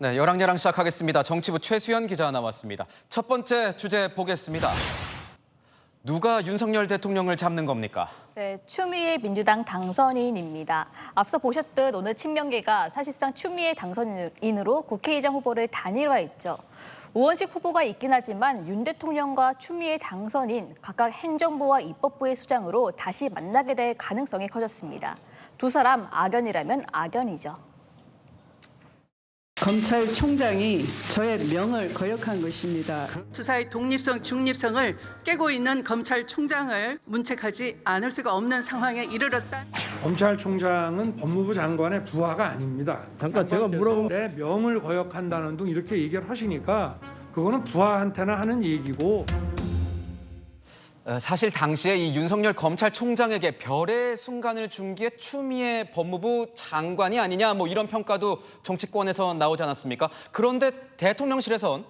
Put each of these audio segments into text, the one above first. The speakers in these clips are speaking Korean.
네, 열왕열왕 시작하겠습니다. 정치부 최수연 기자 나왔습니다. 첫 번째 주제 보겠습니다. 누가 윤석열 대통령을 잡는 겁니까? 네, 추미애 민주당 당선인입니다. 앞서 보셨듯 오늘 친명계가 사실상 추미애 당선인으로 국회의장 후보를 단일화했죠. 우원식 후보가 있긴 하지만 윤 대통령과 추미애 당선인 각각 행정부와 입법부의 수장으로 다시 만나게 될 가능성이 커졌습니다. 두 사람 악연이라면 악연이죠. 검찰총장이 저의 명을 거역한 것입니다. 수사의 독립성, 중립성을 깨고 있는 검찰총장을 문책하지 않을 수가 없는 상황에 이르렀다. 검찰총장은 법무부 장관의 부하가 아닙니다. 잠깐 제가 물어본 내 명을 거역한다는 등 이렇게 얘기를 하시니까 그거는 부하한테나 하는 얘기고. 사실 당시에 이 윤석열 검찰총장에게 별의 순간을 준 게 추미애 법무부 장관이 아니냐 이런 평가도 정치권에서 나오지 않았습니까? 그런데 대통령실에선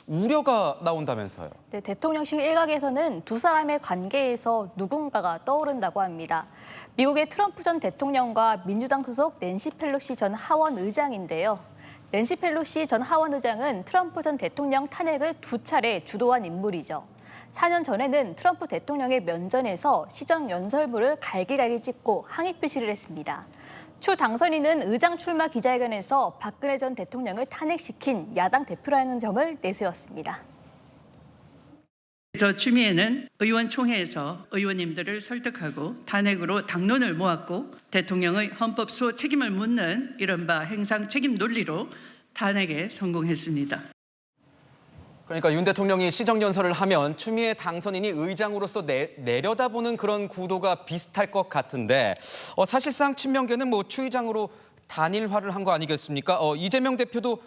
우려가 나온다면서요. 네, 대통령실 일각에서는 두 사람의 관계에서 누군가가 떠오른다고 합니다. 미국의 트럼프 전 대통령과 민주당 소속 낸시 펠로시 전 하원 의장인데요. 낸시 펠로시 전 하원 의장은 트럼프 전 대통령 탄핵을 두 차례 주도한 인물이죠. 4년 전에는 트럼프 대통령의 면전에서 시정연설문을 갈기갈기 찍고 항의 표시를 했습니다. 추 당선인은 의장 출마 기자회견에서 박근혜 전 대통령을 탄핵시킨 야당 대표라는 점을 내세웠습니다. 저 추미애는 의원총회에서 의원님들을 설득하고 탄핵으로 당론을 모았고 대통령의 헌법 수호 책임을 묻는 이른바 행상 책임 논리로 탄핵에 성공했습니다. 그러니까 윤 대통령이 시정연설을 하면 추미애 당선인이 의장으로서 내려다보는 그런 구도가 비슷할 것 같은데 사실상 친명계는 추 의장으로 단일화를 한 거 아니겠습니까? 이재명 대표도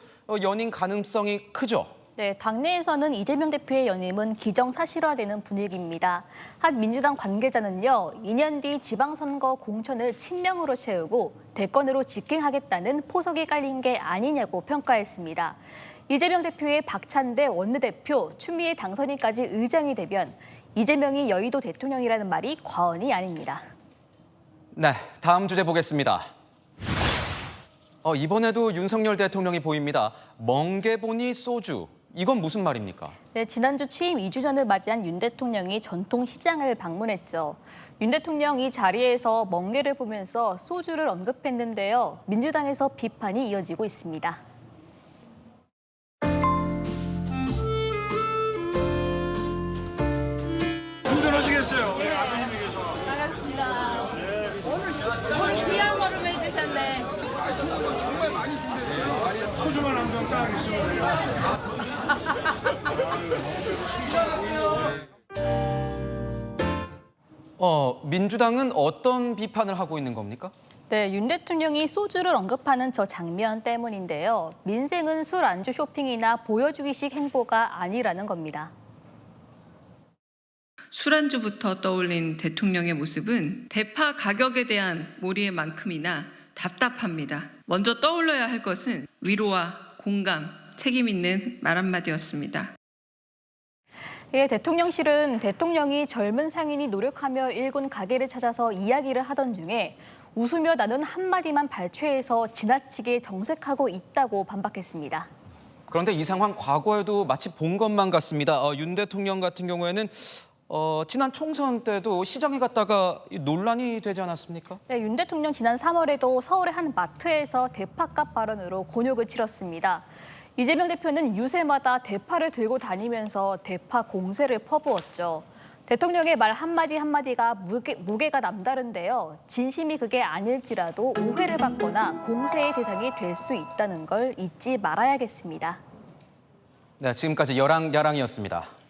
연임 가능성이 크죠? 네, 당내에서는 이재명 대표의 연임은 기정사실화되는 분위기입니다. 한 민주당 관계자는요, 2년 뒤 지방선거 공천을 친명으로 채우고 대권으로 직행하겠다는 포석이 깔린 게 아니냐고 평가했습니다. 이재명 대표의 박찬대 원내대표, 추미애 당선인까지 의장이 되면 이재명이 여의도 대통령이라는 말이 과언이 아닙니다. 네, 다음 주제 보겠습니다. 이번에도 윤석열 대통령이 보입니다. 멍게 보니 소주. 이건 무슨 말입니까? 네, 지난주 취임 2주년을 맞이한 윤 대통령이 전통시장을 방문했죠. 윤 대통령이 자리에서 멍게를 보면서 소주를 언급했는데요. 민주당에서 비판이 이어지고 있습니다. 운전하시겠어요? 네, 아드님에게서. 반갑습니다. 오늘 귀한 걸음 해주셨네. 맛있는 건 정말 많이 준비했어요. 소주만 한 병 딱 있으면 돼요. 민주당은 어떤 비판을 하고 있는 겁니까? 네, 윤 대통령이 소주를 언급하는 저 장면 때문인데요. 민생은 술 안주 쇼핑이나 보여주기식 행보가 아니라는 겁니다. 술안주부터 떠올린 대통령의 모습은 대파 가격에 대한 몰이의 만큼이나 답답합니다. 먼저 떠올려야 할 것은 위로와 공감, 책임 있는 말 한마디였습니다. 예, 대통령실은 대통령이 젊은 상인이 노력하며 일군 가게를 찾아서 이야기를 하던 중에 웃으며 나눈 한마디만 발췌해서 지나치게 정색하고 있다고 반박했습니다. 그런데 이 상황 과거에도 마치 본 것만 같습니다. 윤 대통령 같은 경우에는 지난 총선 때도 시장에 갔다가 논란이 되지 않았습니까? 네, 윤 대통령 지난 3월에도 서울의 한 마트에서 대파값 발언으로 곤욕을 치렀습니다. 이재명 대표는 유세마다 대파를 들고 다니면서 대파 공세를 퍼부었죠. 대통령의 말 한마디 한마디가 무게가 남다른데요. 진심이 그게 아닐지라도 오해를 받거나 공세의 대상이 될 수 있다는 걸 잊지 말아야겠습니다. 네, 지금까지 열왕야랑이었습니다.